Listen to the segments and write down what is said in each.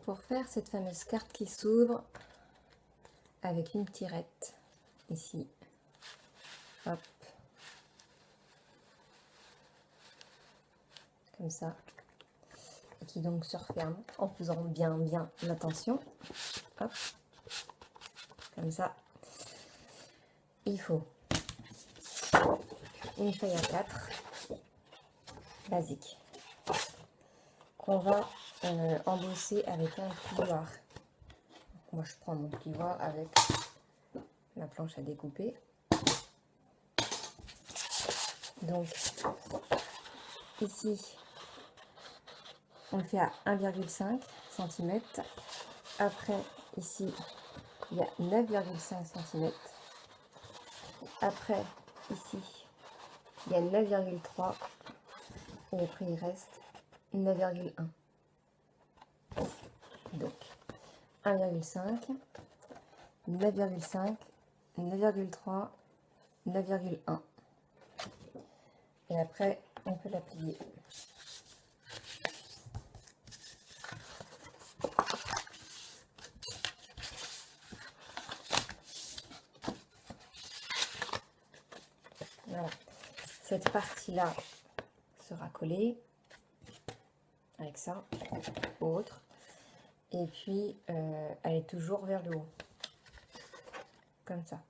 pour faire cette fameuse carte qui s'ouvre avec une tirette ici, hop, comme ça, et qui donc se referme en faisant bien attention, hop, comme ça. Il faut une feuille à 4 basique qu'on va embosser avec un plioir. Donc, moi je prends mon plioir avec la planche à découper. Donc ici on le fait à 1,5 cm. Après ici il y a 9,5 cm. Après ici il y a 9,3 et après il reste 9,1. Donc 1,5, 9,5, 9,3, 9,1. Et après on peut la plier. Voilà. Cette partie-là sera collée avec ça, autre. Et puis, elle est toujours vers le haut. Comme ça.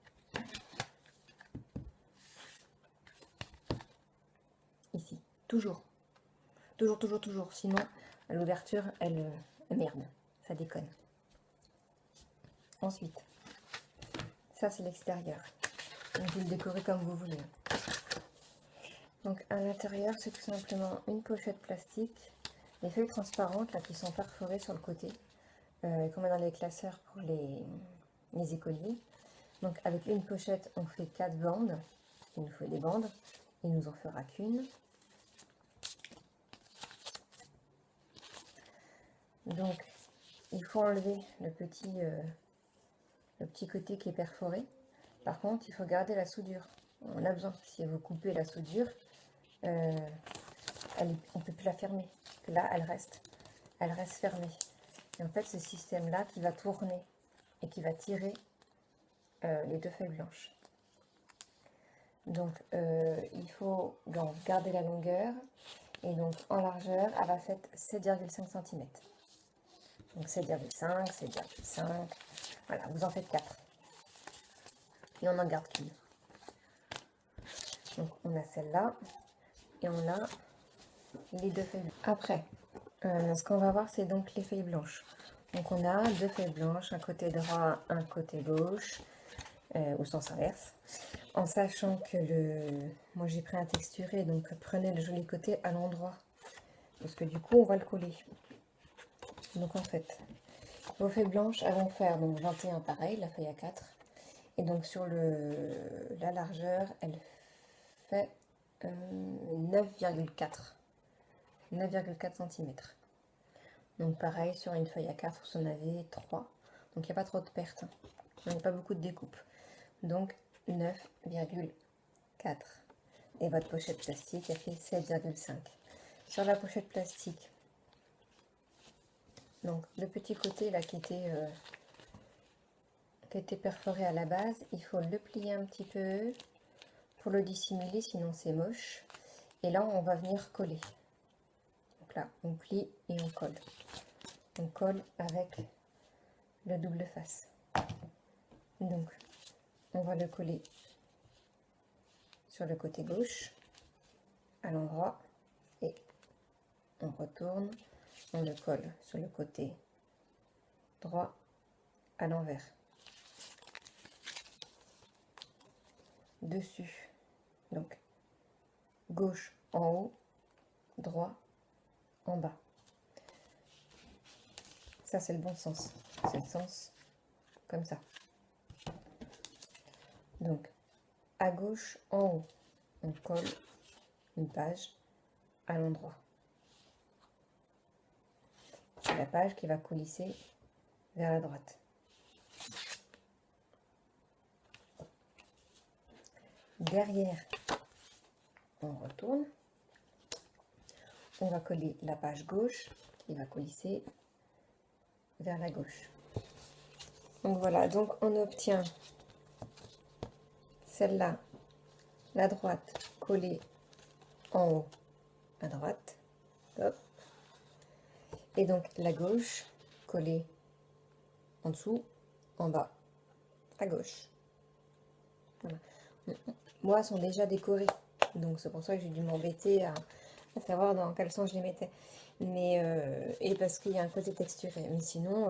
Ici. Toujours. Toujours. Sinon, l'ouverture, elle merde. Ça déconne. Ensuite, ça c'est l'extérieur. Vous le décorez comme vous voulez. Donc à l'intérieur, c'est tout simplement une pochette plastique, les feuilles transparentes là qui sont perforées sur le côté, qu'on met dans les classeurs pour les écoliers. Donc avec une pochette, on fait 4 bandes. Il nous faut des bandes. Il nous en fera qu'une. Donc il faut enlever le petit côté qui est perforé. Par contre, il faut garder la soudure. On a besoin. Si vous coupez la soudure, on ne peut plus la fermer. Là, elle reste fermée. Et en fait, ce système-là qui va tourner et qui va tirer les 2 feuilles blanches. Donc, il faut donc garder la longueur. Et donc, en largeur, elle va faire 7,5 cm. Donc, 7,5, 7,5. Voilà, vous en faites 4. Et on n'en garde qu'une. Donc, on a celle-là. Et on a les 2 feuilles. Après, ce qu'on va voir, c'est donc les feuilles blanches. Donc on a 2 feuilles blanches, un côté droit, un côté gauche, au sens inverse. En sachant que moi j'ai pris un texturé, donc prenez le joli côté à l'endroit. Parce que du coup, on va le coller. Donc en fait, vos feuilles blanches, elles vont faire donc 21 pareil, la feuille à 4. Et donc sur la largeur, elle fait 9,4 cm. Donc pareil, sur une feuille à 4, vous en avez 3. Donc il n'y a pas trop de pertes. Il n'y a pas beaucoup de découpe. Donc 9,4. Et votre pochette plastique, elle fait 7,5. Sur la pochette plastique, donc le petit côté là qui était perforé à la base, il faut le plier un petit peu pour le dissimuler, sinon c'est moche. Et là, on va venir coller. Donc là, on plie et on colle. On colle avec le double face. Donc, on va le coller sur le côté gauche, à l'endroit, et on retourne, on le colle sur le côté droit, à l'envers. Dessus, donc, gauche en haut, droit en bas. Ça, c'est le bon sens. C'est le sens comme ça. Donc, à gauche, en haut, on colle une page à l'endroit. C'est la page qui va coulisser vers la droite. Derrière, on retourne. On va coller la page gauche qui va coulisser vers la gauche. Donc voilà, donc on obtient celle-là, la droite collée en haut à droite, hop, et donc la gauche collée en dessous, en bas, à gauche. Voilà. Moi, elles sont déjà décorées, donc c'est pour ça que j'ai dû m'embêter à savoir dans quel sens je les mettais. Mais, et parce qu'il y a un côté texturé, mais sinon,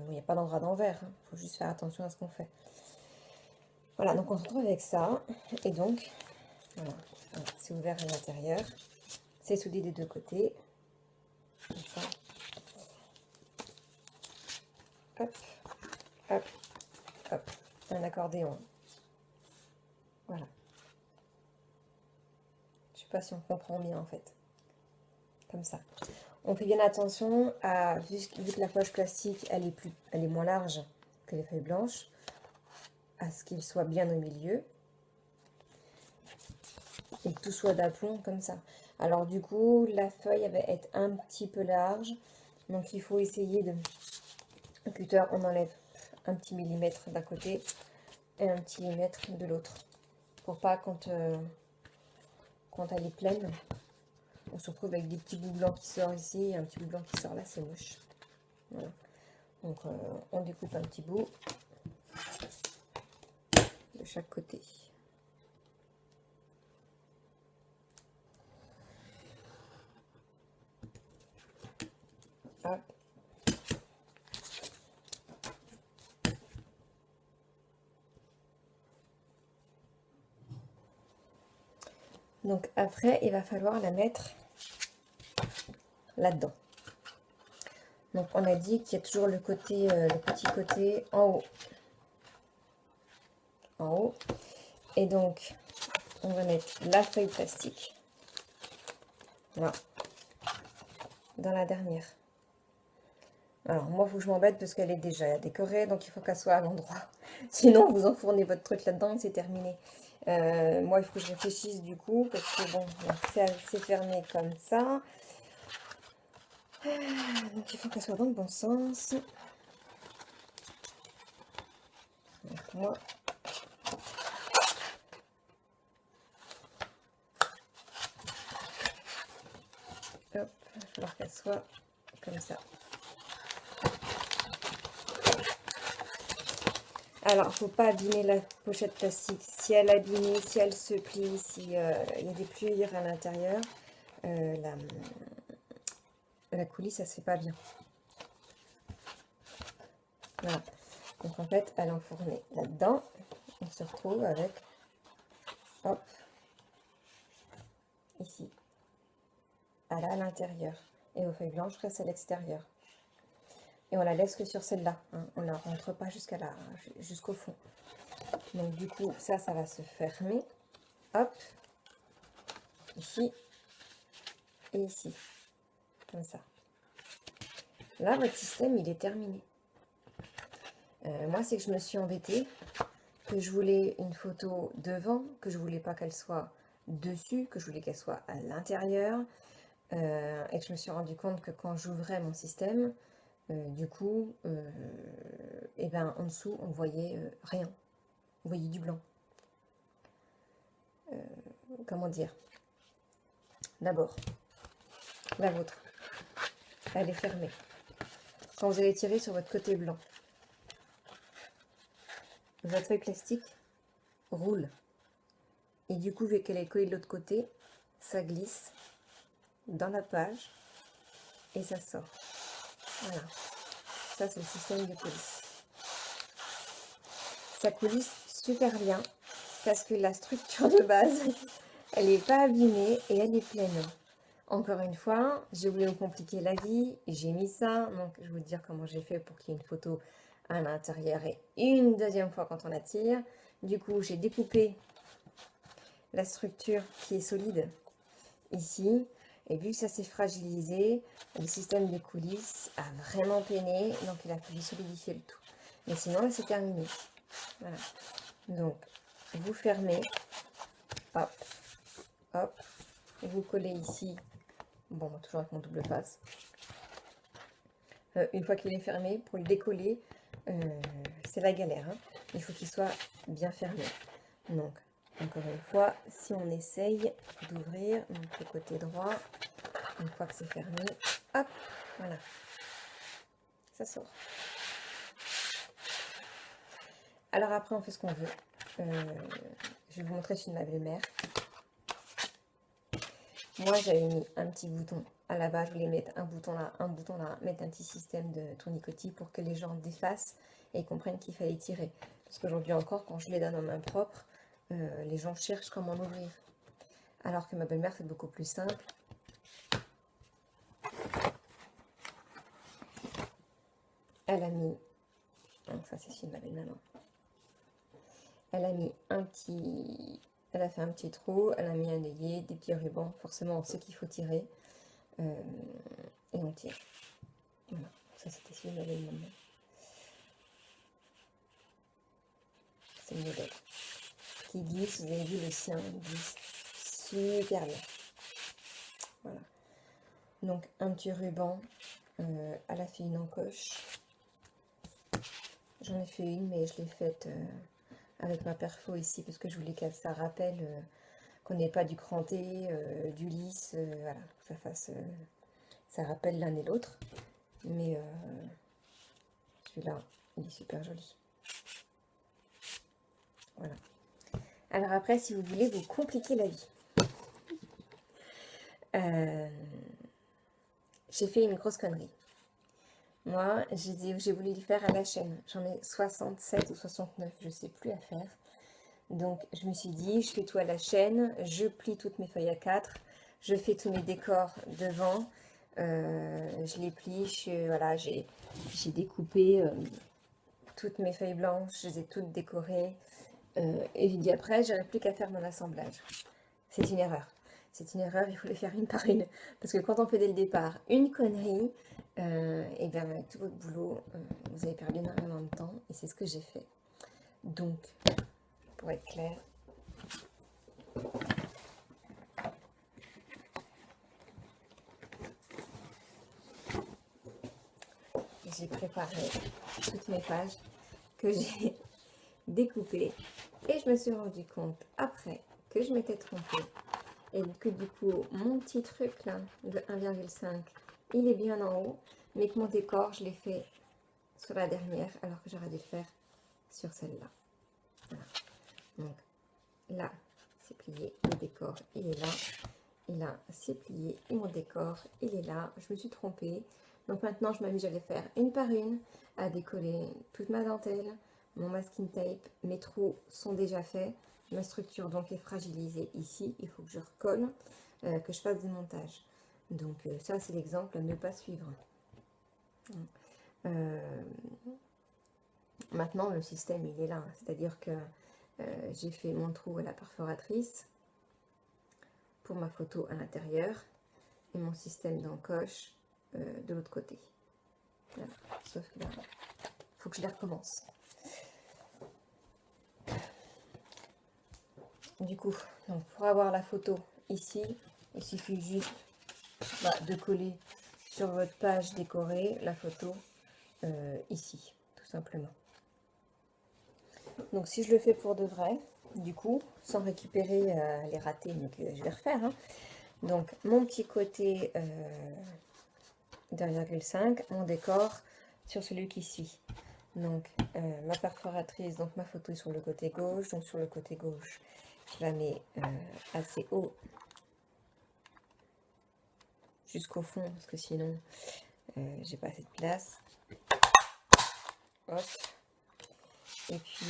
il n'y a pas d'endroit d'envers, il faut juste faire attention à ce qu'on fait. Voilà, donc on se retrouve avec ça, et donc, voilà, c'est ouvert à l'intérieur, c'est soudé des deux côtés, comme ça. Hop, hop, hop, un accordéon. Voilà. Je sais pas si on comprend bien en fait. Comme ça. On fait bien attention à, vu que la poche plastique elle est moins large que les feuilles blanches, à ce qu'il soit bien au milieu et que tout soit d'aplomb comme ça. Alors du coup, la feuille elle va être un petit peu large, donc il faut essayer de... Au cutter, on enlève un petit millimètre d'un côté et un petit millimètre de l'autre, pour pas quand elle est pleine, on se retrouve avec des petits bouts blancs qui sortent ici et un petit bout blanc qui sort là, c'est moche. Voilà. Donc on découpe un petit bout de chaque côté. Hop. Donc après, il va falloir la mettre là-dedans. Donc on a dit qu'il y a toujours le côté, le petit côté en haut. En haut. Et donc, on va mettre la feuille plastique. Là. Dans la dernière. Alors moi, il faut que je m'embête parce qu'elle est déjà décorée, donc il faut qu'elle soit à l'endroit. Sinon, vous enfournez votre truc là-dedans et c'est terminé. Moi, il faut que je réfléchisse du coup, parce que bon, c'est fermé comme ça. Donc il faut qu'elle soit dans le bon sens. Donc moi, hop, il va falloir qu'elle soit comme ça. Alors, il ne faut pas abîmer la pochette plastique. Si elle est abîmée, si elle se plie, s'il y a des pliures à l'intérieur, la coulisse, ça se fait pas bien. Voilà. Donc en fait, elle est enfournée là-dedans. On se retrouve avec, hop, ici. Elle est à l'intérieur. Et vos feuilles blanches restent à l'extérieur. Et on la laisse que sur celle-là. Hein. On ne la rentre pas jusqu'au fond. Donc du coup, ça va se fermer. Hop. Ici. Et ici. Comme ça. Là, votre système, il est terminé. Moi, c'est que je me suis embêtée, que je voulais une photo devant, que je voulais pas qu'elle soit dessus, que je voulais qu'elle soit à l'intérieur, et que je me suis rendu compte que quand j'ouvrais mon système, du coup, et ben, en dessous, on voyait rien. On voyait du blanc. Comment dire? D'abord, la vôtre, elle est fermée. Quand vous allez tirer sur votre côté blanc, votre feuille plastique roule. Et du coup, vu qu'elle est collée de l'autre côté, ça glisse dans la page et ça sort. Voilà. Ça, c'est le système de coulisse. Ça coulisse super bien parce que la structure de base, elle n'est pas abîmée et elle est pleine. Encore une fois, j'ai voulu me compliquer la vie, j'ai mis ça. Donc, je vais vous dire comment j'ai fait pour qu'il y ait une photo à l'intérieur et une deuxième fois quand on la tire. Du coup, j'ai découpé la structure qui est solide ici. Et vu que ça s'est fragilisé, le système de coulisses a vraiment peiné. Donc, il a fallu solidifier le tout. Mais sinon, là, c'est terminé. Voilà. Donc, vous fermez. Hop. Hop. Vous collez ici. Bon, toujours avec mon double face. Une fois qu'il est fermé, pour le décoller, c'est la galère, hein. Il faut qu'il soit bien fermé. Donc, encore une fois, si on essaye d'ouvrir donc, le côté droit, une fois que c'est fermé, hop, voilà, ça sort. Alors après, on fait ce qu'on veut. Je vais vous montrer celui de ma belle-mère. Moi, j'avais mis un petit bouton à la base. Je voulais mettre un bouton là, mettre un petit système de tournicotis pour que les gens défassent et comprennent qu'il fallait tirer. Parce qu'aujourd'hui encore, quand je les donne en main propre, les gens cherchent comment l'ouvrir. Alors que ma belle-mère, c'est beaucoup plus simple. Elle a mis... Donc ça, c'est celui de ma belle-maman. Elle a mis un petit... Elle a fait un petit trou, elle a mis un ailier, des petits rubans. Forcément, on sait qu'il faut tirer. Et on tire. Voilà. Ça, c'était celui de ma belle-maman. C'est le modèle. Qui glisse, vous avez vu le sien, il glisse super bien. Voilà. Donc, un petit ruban. Elle a fait une encoche. J'en ai fait une, mais je l'ai faite avec ma perfo ici, parce que je voulais que ça rappelle qu'on n'ait pas du cranté, du lisse, voilà, que ça fasse, ça rappelle l'un et l'autre. Mais celui-là, il est super joli. Voilà. Alors après, si vous voulez vous compliquer la vie, j'ai fait une grosse connerie. Moi, j'ai voulu le faire à la chaîne. J'en ai 67 ou 69, je ne sais plus à faire. Donc, je me suis dit, je fais tout à la chaîne, je plie toutes mes feuilles A4, je fais tous mes décors devant, je les plie, voilà, j'ai découpé toutes mes feuilles blanches, je les ai toutes décorées. Et j'ai dit après, j'aurais plus qu'à faire mon assemblage. C'est une erreur. C'est une erreur, il faut les faire une par une. Parce que quand on fait dès le départ une connerie, et bien avec tout votre boulot, vous avez perdu énormément de temps. Et c'est ce que j'ai fait. Donc, pour être clair, j'ai préparé toutes mes pages que j'ai découpées. Et je me suis rendu compte après que je m'étais trompée. Et que du coup, mon petit truc là de 1,5, il est bien en haut. Mais que mon décor, je l'ai fait sur la dernière, alors que j'aurais dû le faire sur celle-là. Voilà. Donc là, c'est plié, le décor, il est là. Et là, c'est plié, et mon décor, il est là. Je me suis trompée. Donc maintenant, je m'amuse à les faire une par une, à décoller toute ma dentelle, mon masking tape. Mes trous sont déjà faits. Ma structure donc est fragilisée ici. Il faut que je recolle, que je fasse des montages. Donc ça, c'est l'exemple à ne pas suivre. Maintenant, le système, il est là. C'est-à-dire que j'ai fait mon trou à la perforatrice pour ma photo à l'intérieur et mon système d'encoche de l'autre côté. Voilà. Sauf que là, il faut que je les recommence. Du coup, donc pour avoir la photo ici, il suffit juste de coller sur votre page décorée la photo ici, tout simplement. Donc si je le fais pour de vrai, du coup, sans récupérer les ratés, donc je vais refaire. Hein. Donc mon petit côté 2,5, mon décor sur celui qui suit. Donc ma perforatrice, donc ma photo est sur le côté gauche, donc sur le côté gauche, je la mets assez haut jusqu'au fond, parce que sinon j'ai pas assez de place. Hop. Et puis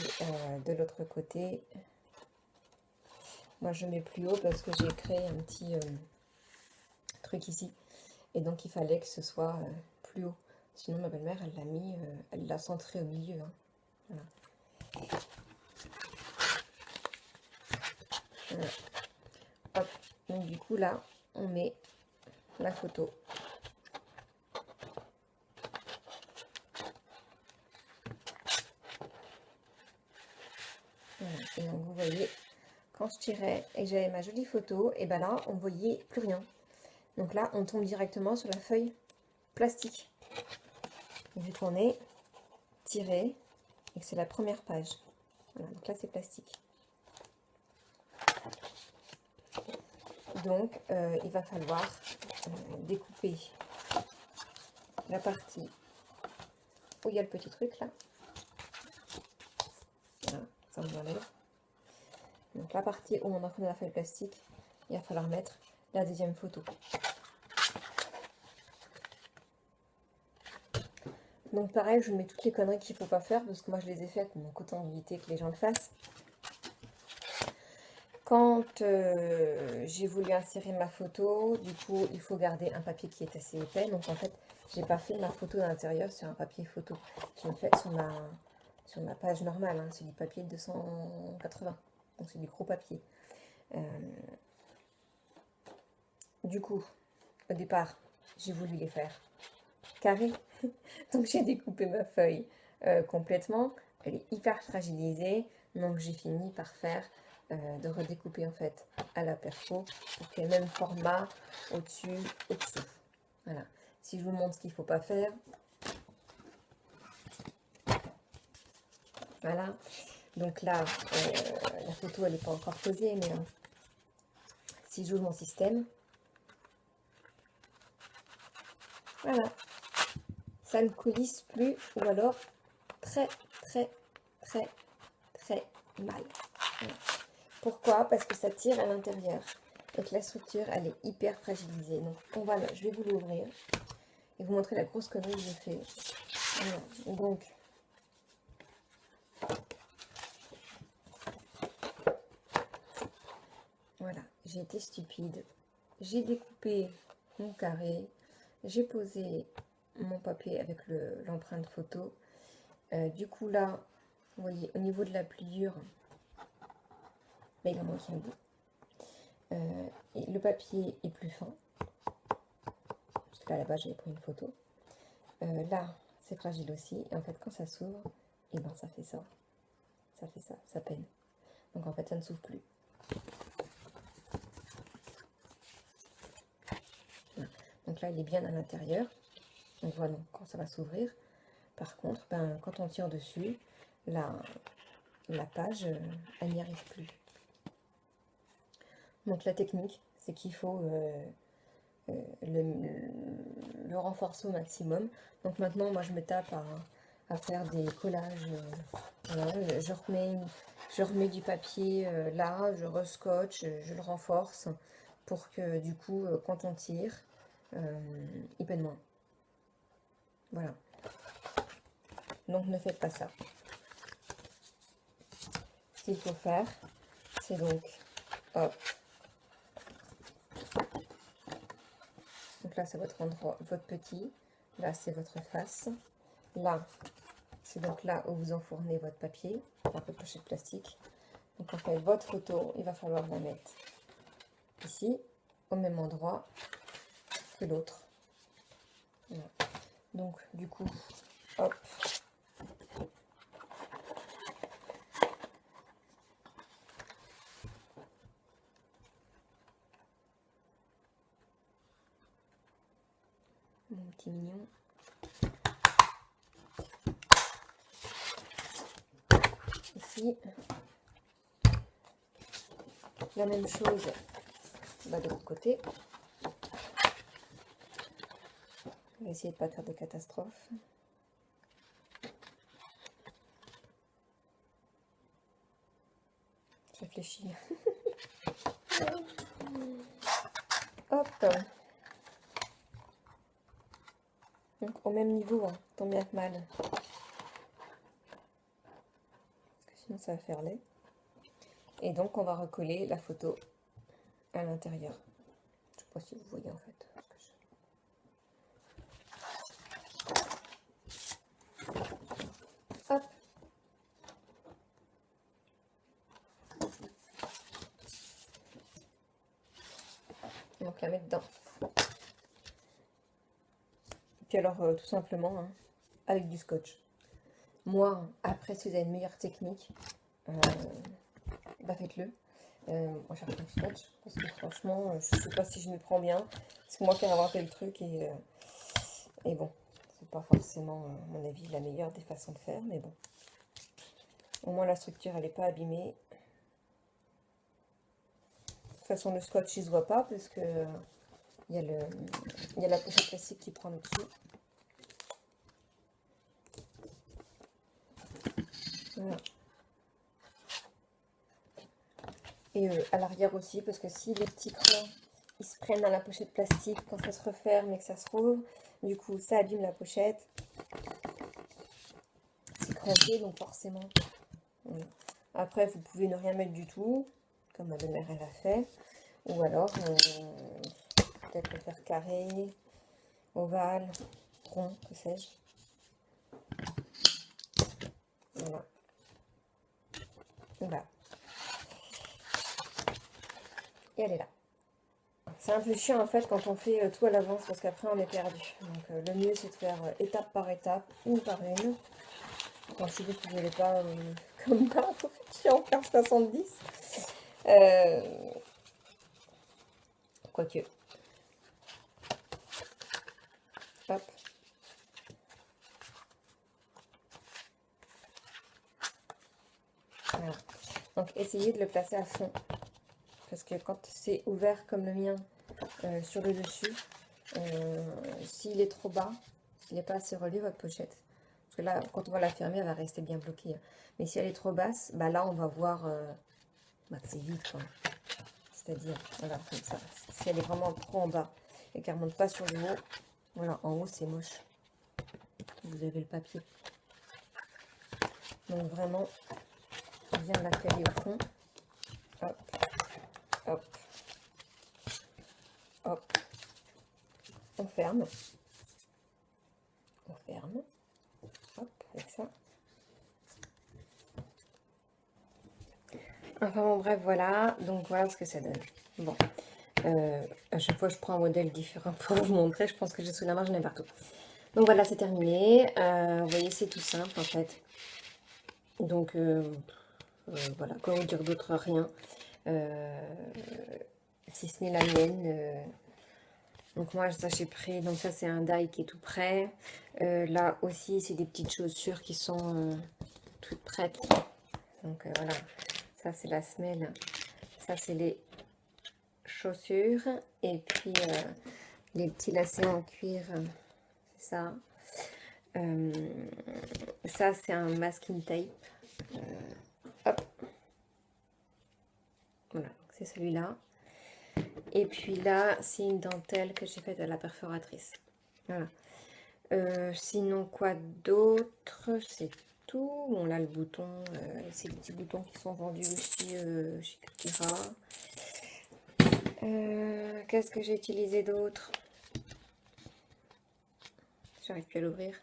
de l'autre côté, moi je mets plus haut parce que j'ai créé un petit truc ici. Et donc il fallait que ce soit plus haut. Sinon ma belle-mère, elle l'a mis, elle l'a centré au milieu. Hein. Voilà. Voilà. Hop. Donc du coup là, on met la photo. Voilà. Et donc vous voyez, quand je tirais et que j'avais ma jolie photo, et ben là, on voyait plus rien. Donc là, on tombe directement sur la feuille plastique. Vu qu'on est tiré et que c'est la première page. Voilà, donc là c'est plastique. Donc il va falloir découper la partie où il y a le petit truc là. Voilà, ça on enlève. Donc la partie où on a la feuille plastique, il va falloir mettre la deuxième photo. Donc pareil, je vous mets toutes les conneries qu'il ne faut pas faire, parce que moi je les ai faites, donc autant éviter que les gens le fassent. Quand j'ai voulu insérer ma photo, du coup il faut garder un papier qui est assez épais. Donc en fait, j'ai pas fait ma photo à l'intérieur sur un papier photo. Je l'ai faite sur ma page normale, hein, c'est du papier 280. Donc c'est du gros papier. Du coup, au départ, j'ai voulu les faire carrés. Donc j'ai découpé ma feuille complètement. Elle est hyper fragilisée. Donc j'ai fini par faire de redécouper en fait à la perfo pour qu'il y ait le même format au-dessus, au-dessous. Voilà. Si je vous montre ce qu'il ne faut pas faire. Voilà. Donc là, la photo elle n'est pas encore posée, mais si j'ouvre mon système, voilà. Ça ne coulisse plus ou alors très mal. Voilà. Pourquoi? Parce que ça tire à l'intérieur et que la structure elle est hyper fragilisée. Donc je vais vous l'ouvrir et vous montrer la grosse connerie que j'ai fait. Voilà. Donc voilà, j'ai été stupide. J'ai découpé mon carré, j'ai posé mon papier avec l'empreinte photo. Du coup là, vous voyez, au niveau de la pliure, là, il en manque un bout. Et le papier est plus fin. Parce que là, là-bas, j'avais pris une photo. Là, c'est fragile aussi. Et en fait, quand ça s'ouvre, et ben ça fait ça. Ça fait ça, ça peine. Donc en fait, ça ne s'ouvre plus. Voilà. Donc là, il est bien à l'intérieur. Donc voilà, quand ça va s'ouvrir. Par contre, ben, quand on tire dessus, la page, elle n'y arrive plus. Donc la technique, c'est qu'il faut le renforcer au maximum. Donc maintenant, moi, je me tape à faire des collages. Voilà, je remets du papier là, je rescotche, je le renforce pour que du coup, quand on tire, il peine moins. Voilà. Donc ne faites pas ça. Ce qu'il faut faire, c'est donc, hop. Donc là, c'est votre endroit, votre petit. Là, c'est votre face. Là, c'est donc là où vous enfournez votre papier, votre pochette plastique. Donc en fait, votre photo, il va falloir la mettre ici, au même endroit que l'autre. Voilà. Donc du coup, hop. Mon petit mignon. Ici, la même chose de l'autre côté. On va essayer de ne pas faire de catastrophe. Je réfléchis. Hop. Donc au même niveau, hein, tant bien que mal. Parce que sinon ça va faire laid. Et donc on va recoller la photo à l'intérieur. Je sais pas si vous voyez en fait. Hop. Et donc la mettre dedans. Puis alors tout simplement hein, avec du scotch. Moi, après si vous avez une meilleure technique, bah faites-le. Moi cherche du scotch parce que franchement je sais pas si je me prends bien. C'est moi qui ai inventé le truc et bon, c'est pas forcément, à mon avis, la meilleure des façons de faire, mais bon. Au moins la structure, elle n'est pas abîmée. De toute façon, le scotch, il se voit pas parce que il y a la pochette plastique qui prend le dessus. Voilà. Et à l'arrière aussi, parce que si les petits crans, ils se prennent dans la pochette plastique quand ça se referme et que ça se rouvre, du coup, ça abîme la pochette. C'est crampé, donc forcément. Voilà. Après, vous pouvez ne rien mettre du tout, comme ma belle-mère elle a fait. Ou alors, peut-être le faire carré, ovale, rond, que sais-je. Voilà. Voilà. Et elle est là. C'est un peu chiant en fait quand on fait tout à l'avance parce qu'après on est perdu. Donc le mieux c'est de faire étape par étape, une par une. Quand je dis que vous n'allez pas comme ça, faut chiant faire 70. Quoique. Hop. Voilà. Donc essayez de le placer à fond. Parce que quand c'est ouvert comme le mien sur le dessus, s'il est trop bas, s'il n'est pas assez relevé votre pochette. Parce que là, quand on va la fermer, elle va rester bien bloquée. Mais si elle est trop basse, bah là on va voir que c'est vide quoi. C'est-à-dire, voilà, comme ça. Si elle est vraiment trop en bas et qu'elle ne remonte pas sur le haut, voilà, en haut c'est moche. Vous avez le papier. Donc vraiment, bien la caler au fond. Hop, hop, hop. On ferme. On ferme. Hop, avec ça. Enfin bon, bref, voilà. Donc voilà ce que ça donne. Bon. À chaque fois, je prends un modèle différent pour vous montrer. Je pense que j'ai sous la main, j'en ai partout. Donc voilà, c'est terminé. Vous voyez, c'est tout simple en fait. Donc voilà, quoi vous dire d'autre, rien. Si ce n'est la mienne. Donc moi, ça j'ai pris. Donc ça, c'est un die qui est tout prêt. Là aussi, c'est des petites chaussures qui sont toutes prêtes. Donc voilà, ça c'est la semelle. Ça c'est les chaussures. Et puis les petits lacets en cuir. C'est ça. Ça c'est un masking tape. Hop. Voilà, c'est celui-là. Et puis là, c'est une dentelle que j'ai faite à la perforatrice. Voilà. Sinon, quoi d'autre? C'est tout. Bon, là, le bouton, c'est les petits boutons qui sont vendus aussi chez Cultura. Qu'est-ce que j'ai utilisé d'autre? J'arrive plus à l'ouvrir.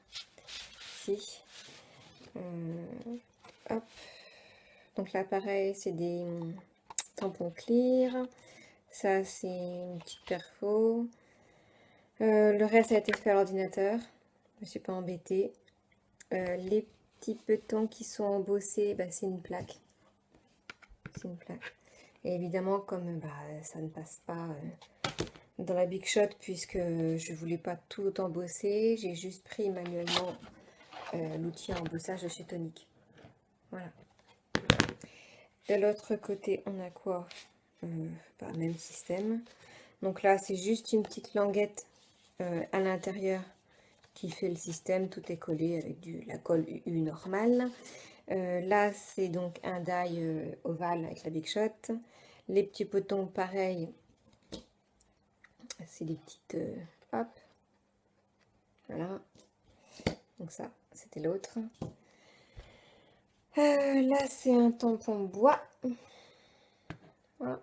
Si. Hop. Donc là, pareil, c'est des tampons clear. Ça, c'est une petite perfo. Le reste a été fait à l'ordinateur. Je ne me suis pas embêtée. Les petits petons qui sont embossés, bah, c'est une plaque. C'est une plaque. Et évidemment, comme ça ne passe pas dans la Big Shot, puisque je ne voulais pas tout embosser, j'ai juste pris manuellement l'outil à embossage de chez Tonic. Voilà. De l'autre côté, on a quoi? Même système. Donc là, c'est juste une petite languette à l'intérieur qui fait le système. Tout est collé avec la colle U normale. Là, c'est donc un die ovale avec la Big Shot. Les petits potons, pareil. C'est des petites... hop. Voilà. Donc ça, c'était l'autre. Là, c'est un tampon bois. Voilà.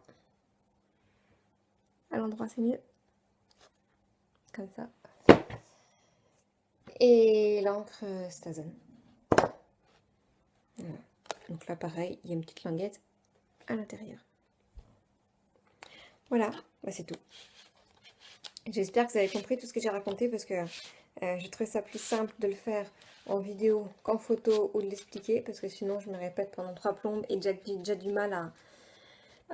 À l'endroit, c'est mieux. Comme ça. Et l'encre Stazen. Voilà. Donc là, pareil, il y a une petite languette à l'intérieur. Voilà, bah, c'est tout. J'espère que vous avez compris tout ce que j'ai raconté parce que je trouve ça plus simple de le faire en vidéo qu'en photo ou de l'expliquer parce que sinon je me répète pendant 3 plombes et j'ai déjà du mal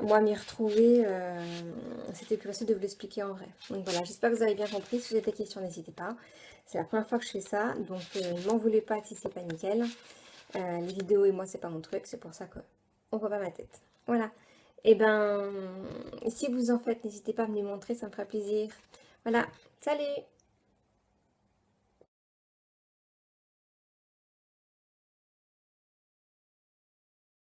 moi m'y retrouver, c'était plus facile de vous l'expliquer en vrai. Donc voilà, j'espère que vous avez bien compris. Si vous avez des questions, n'hésitez pas. C'est la première fois que je fais ça, donc ne m'en voulez pas si c'est pas nickel. Les vidéos et moi, c'est pas mon truc, c'est pour ça qu'on voit pas ma tête. Voilà. Et ben, si vous en faites, n'hésitez pas à me les montrer, ça me fera plaisir. Voilà, salut!